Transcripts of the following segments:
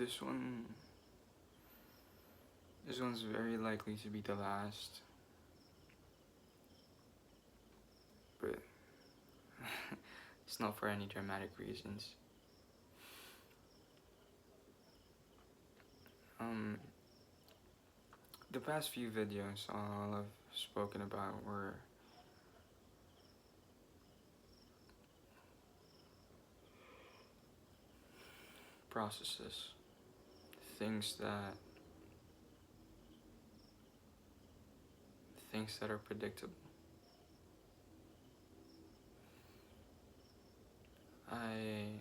This one, this one's very likely to be the last, but it's not for any dramatic reasons. The past few videos all I've spoken about were processes, things that are predictable. I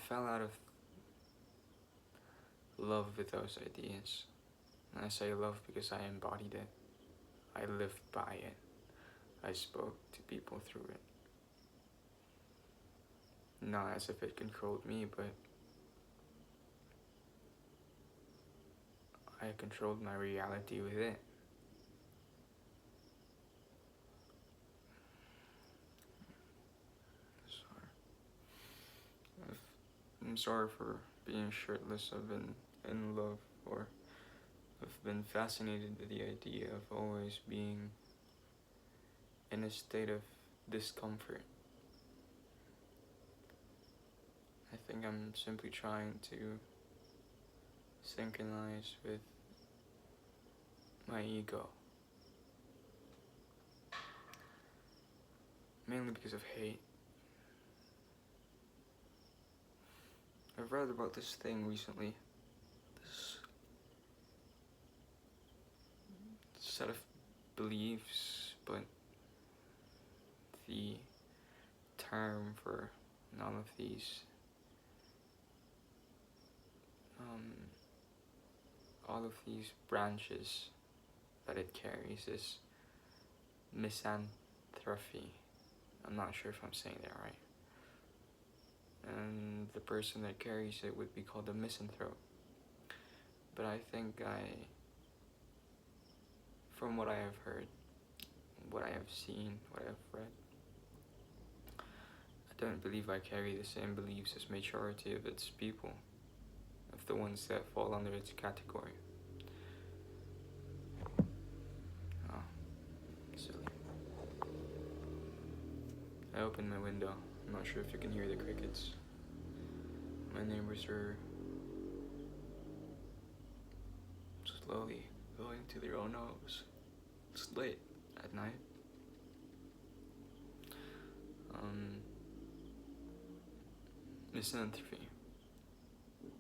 fell out of love with those ideas. And I say love because I embodied it. I lived by it. I spoke to people through it. Not as if it controlled me, but I controlled my reality with it. I'm sorry for being shirtless. I've been in love, or I've been fascinated with the idea of always being in a state of discomfort. I think I'm simply trying to synchronize with my ego. Mainly because of hate. I've read about this thing recently. This set of beliefs, but the term for none of these all of these branches that it carries is misanthropy. I'm not sure if I'm saying that right. And the person that carries it would be called a misanthrope. But I think from what I have heard, what I have seen, what I have read, I don't believe I carry the same beliefs as majority of its people, of the ones that fall under its category. Oh, silly. I opened my window. I'm not sure if you can hear the crickets. My neighbors are slowly going to their own homes. It's late at night. Misanthropy.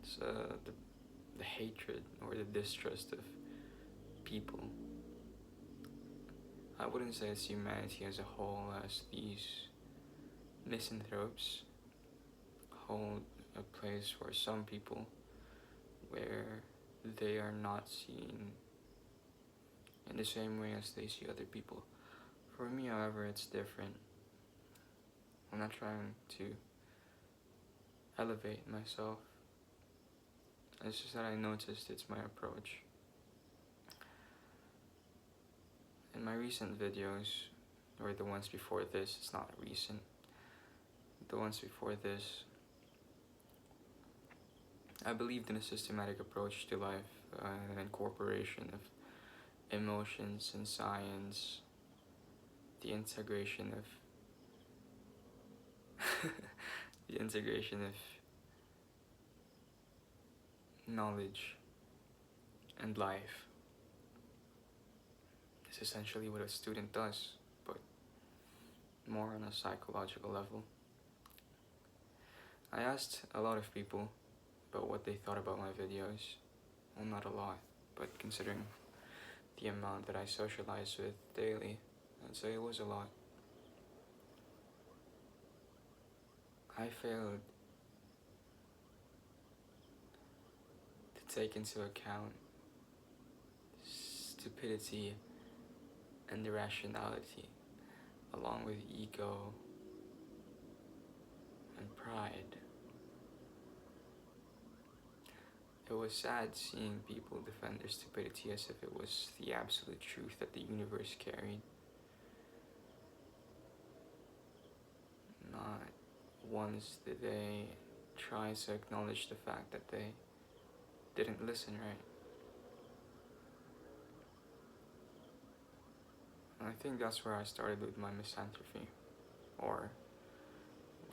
It's the hatred or the distrust of people. I wouldn't say it's humanity as a whole, as these misanthropes hold a place for some people where they are not seen in the same way as they see other people. For me, however, it's different. I'm not trying to elevate myself. It's just that I noticed it's my approach. In my recent videos, or the ones before this, it's not recent, the ones before this, I believed in a systematic approach to life, an incorporation of emotions and science, the integration of the integration of knowledge and life. It's essentially what a student does, but more on a psychological level. I asked a lot of people about what they thought about my videos. Well, not a lot, but considering the amount that I socialize with daily, I'd say it was a lot. I failed to take into account stupidity and irrationality, along with ego and pride. It was sad seeing people defend their stupidity as if it was the absolute truth that the universe carried. Not once did they tries to acknowledge the fact that they didn't listen right. And I think that's where I started with my misanthropy, or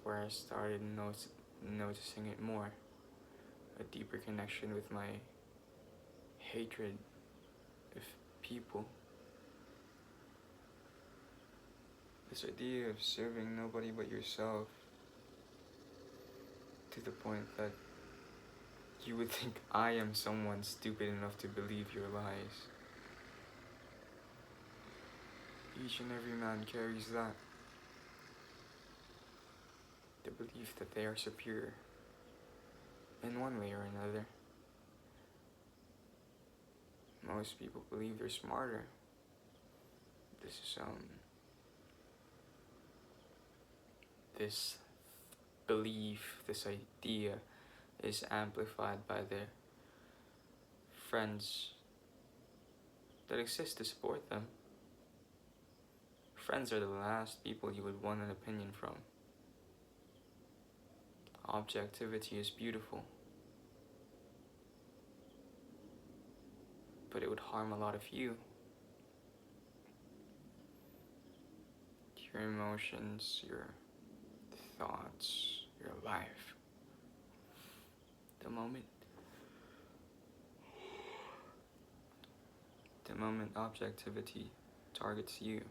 where I started noticing it more, a deeper connection with my hatred of people. This idea of serving nobody but yourself, to the point that you would think I am someone stupid enough to believe your lies. Each and every man carries that. The belief that they are superior in one way or another. Most people believe they're smarter. This belief, this idea is amplified by their friends that exist to support them. Friends are the last people you would want an opinion from. Objectivity is beautiful, but it would harm a lot of you. Your emotions, your thoughts, your life. The moment objectivity targets you,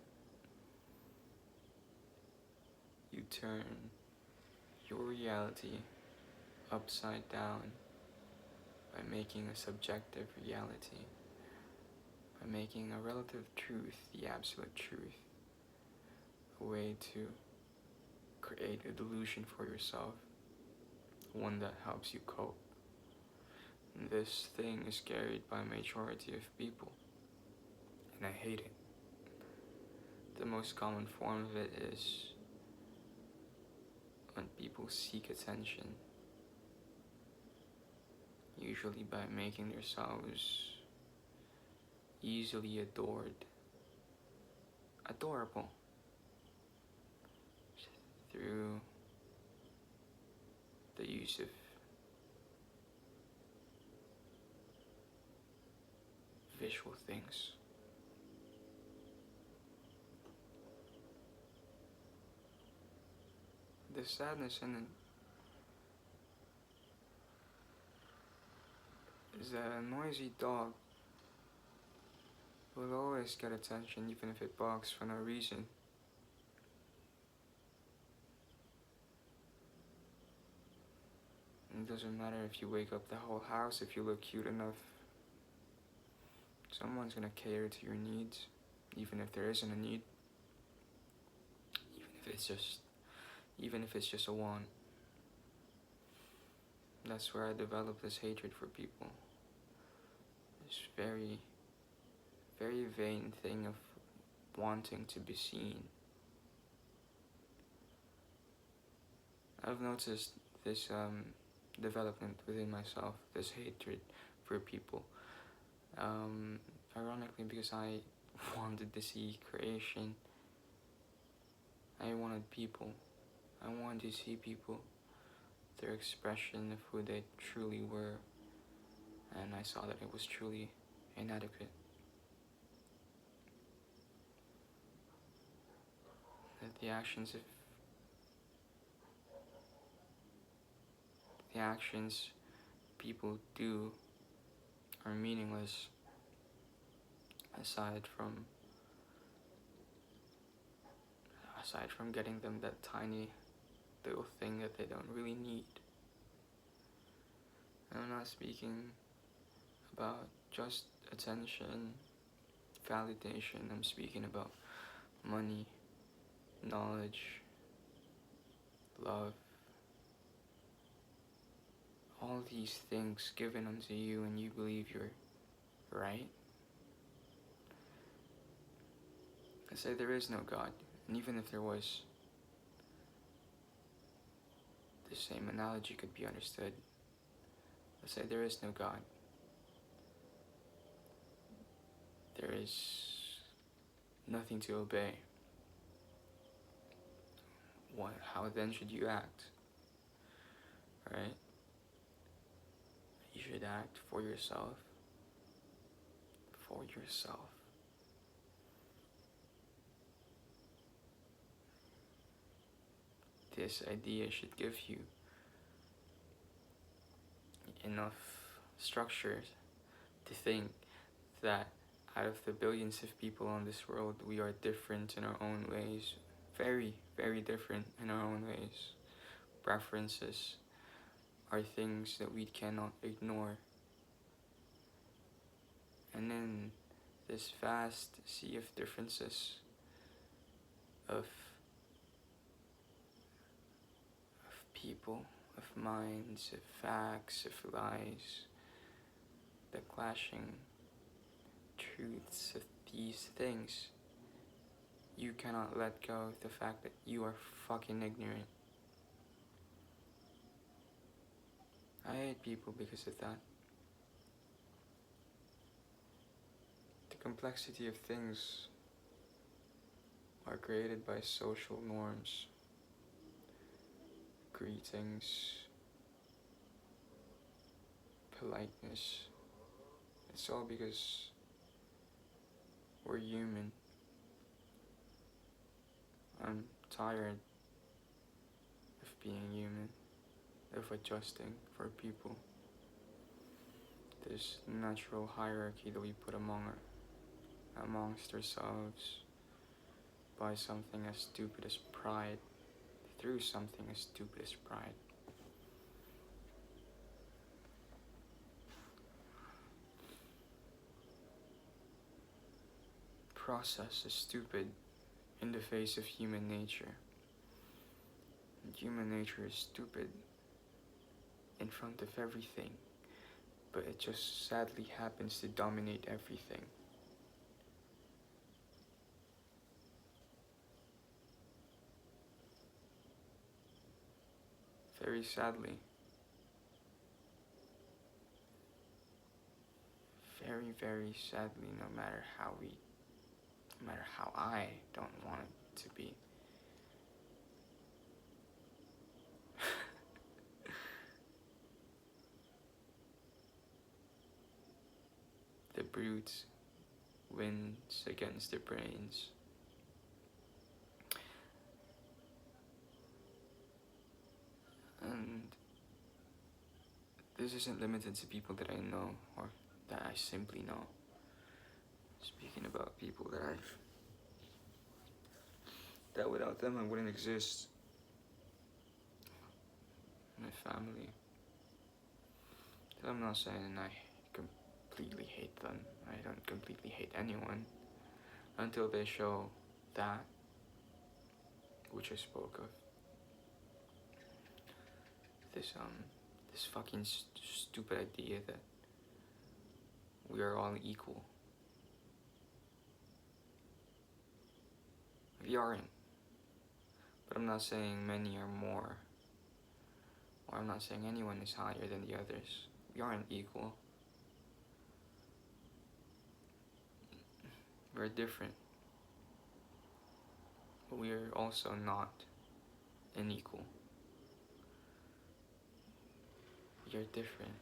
you turn your reality upside down by making a subjective reality, by making a relative truth the absolute truth, a way to create a delusion for yourself, one that helps you cope. And this thing is carried by a majority of people, and I hate it. The most common form of it is when people seek attention, usually by making themselves easily adorable, through the use of visual things. The sadness in it is that a noisy dog will always get attention even if it barks for no reason. It doesn't matter if you wake up the whole house, if you look cute enough. Someone's gonna cater to your needs, even if there isn't a need. Even if it's just a want. That's where I developed this hatred for people. This very, very vain thing of wanting to be seen. I've noticed this development within myself, this hatred for people. Ironically, because I wanted to see creation, I wanted people. I wanted to see people, their expression of who they truly were, and I saw that it was truly inadequate. That the actions people do are meaningless, aside from getting them that tiny little thing that they don't really need. And I'm not speaking about just attention, validation. I'm speaking about money, knowledge, love. All these things given unto you and you believe you're right. I say there is no God, and even if there was, the same analogy could be understood. I say there is no God. There is nothing to obey. How then should you act? right? You should act for yourself. For yourself. This idea should give you enough structure to think that out of the billions of people on this world, we are different in our own ways. Very, very different in our own ways. Preferences are things that we cannot ignore. And in this vast sea of differences, of people, of minds, of facts, of lies, the clashing truths of these things, you cannot let go of the fact that you are fucking ignorant. I hate people because of that. The complexity of things are created by social norms, greetings, politeness. It's all because we're human. I'm tired of being human, of adjusting for people. This natural hierarchy that we put amongst ourselves by something as stupid as pride, through something as stupid as pride. Process is stupid in the face of human nature. And human nature is stupid in front of everything, but it just sadly happens to dominate everything. Very sadly. Very, very sadly, no matter how I don't want it to be. The brute wins against the brains. And this isn't limited to people that I know or that I simply know. Speaking about people that without them I wouldn't exist. My family. I'm not saying I completely hate them. I don't completely hate anyone until they show that which I spoke of. This fucking stupid idea that we are all equal. We aren't. But I'm not saying many are more. Or I'm not saying anyone is higher than the others. We aren't equal. We're different. But we are also not unequal. We are different.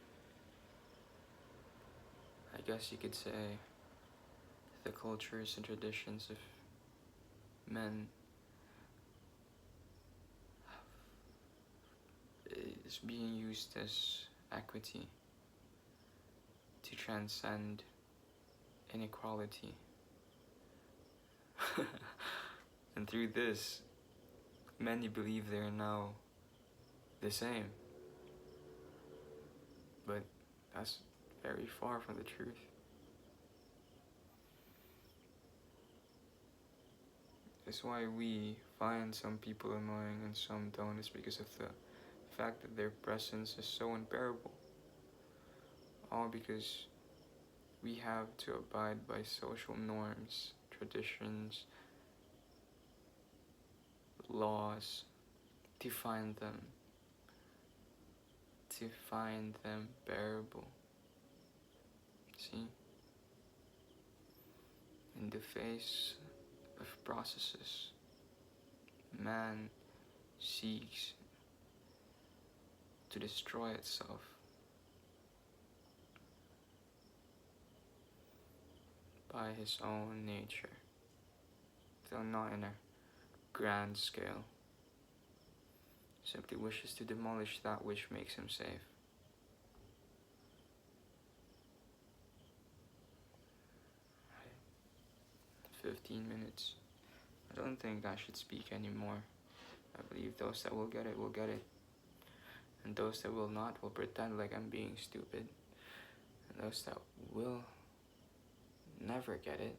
I guess you could say the cultures and traditions of men is being used as equity to transcend inequality. And through this, many believe they are now the same. But that's very far from the truth. That's why we find some people annoying and some don't, is because of the fact that their presence is so unbearable. All because we have to abide by social norms, traditions, laws, to find them bearable. See? In the face of processes, man seeks to destroy itself. By his own nature, though not in a grand scale, simply wishes to demolish that which makes him safe. Right. 15 minutes. I don't think I should speak anymore. I believe those that will get it will get it. And those that will not will pretend like I'm being stupid. And those that will never get it,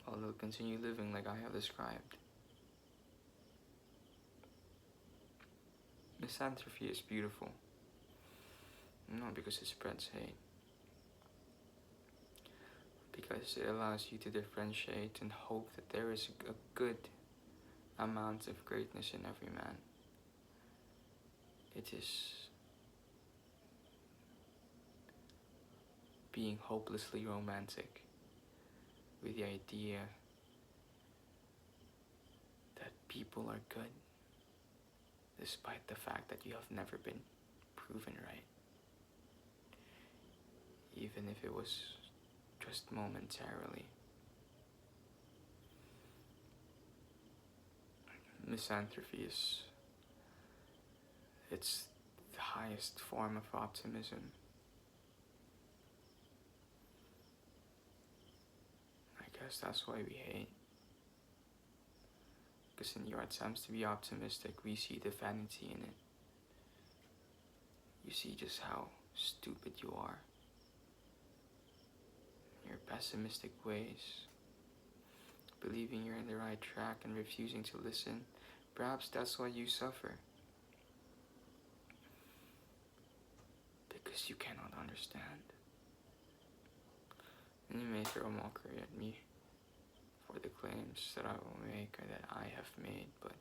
well, they'll continue living like I have described. Misanthropy is beautiful. Not because it spreads hate, because it allows you to differentiate and hope that there is a good amount of greatness in every man. It is being hopelessly romantic with the idea that people are good, despite the fact that you have never been proven right, even if it was just momentarily. Misanthropy is, it's the highest form of optimism. I guess that's why we hate. Because in your attempts to be optimistic, we see the vanity in it. You see just how stupid you are. Your pessimistic ways, believing you're in the right track and refusing to listen. Perhaps that's why you suffer. Because you cannot understand. And you may throw mockery at me for the claims that I will make or that I have made, but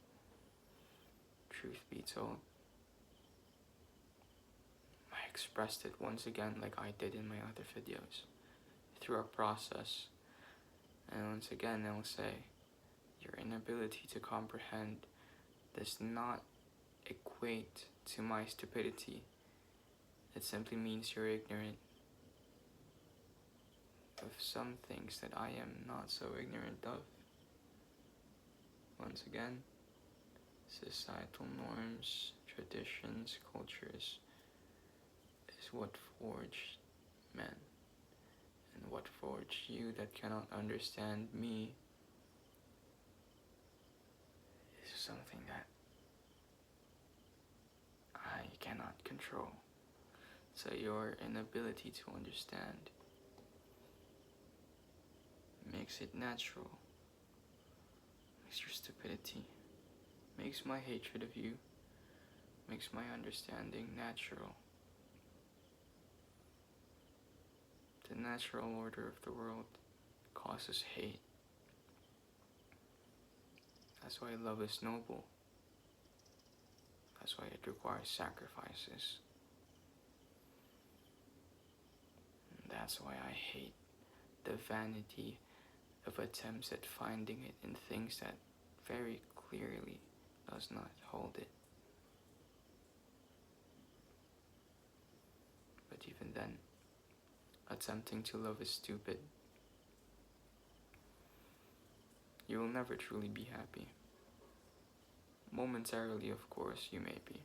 truth be told, I expressed it once again like I did in my other videos, through a process. And once again, I'll say, your inability to comprehend does not equate to my stupidity. It simply means you're ignorant of some things that I am not so ignorant of. Once again, societal norms, traditions, cultures is what forged men. And what forged you that cannot understand me is something that I cannot control. So your inability to understand makes it natural, makes your stupidity, makes my hatred of you, makes my understanding natural. The natural order of the world causes hate. That's why love is noble. That's why it requires sacrifices. And that's why I hate the vanity of attempts at finding it in things that very clearly does not hold it. But even then, attempting to love is stupid. You will never truly be happy. Momentarily, of course, you may be.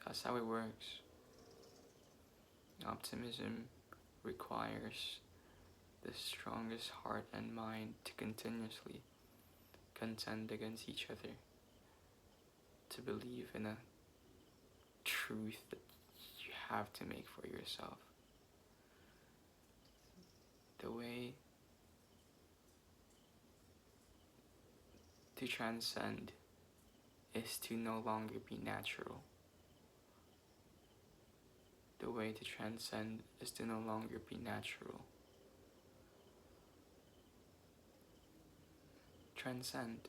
That's how it works. Optimism requires the strongest heart and mind to continuously contend against each other, to believe in a truth that you have to make for yourself. The way to transcend is to no longer be natural. The way to transcend is to no longer be natural. Transcend.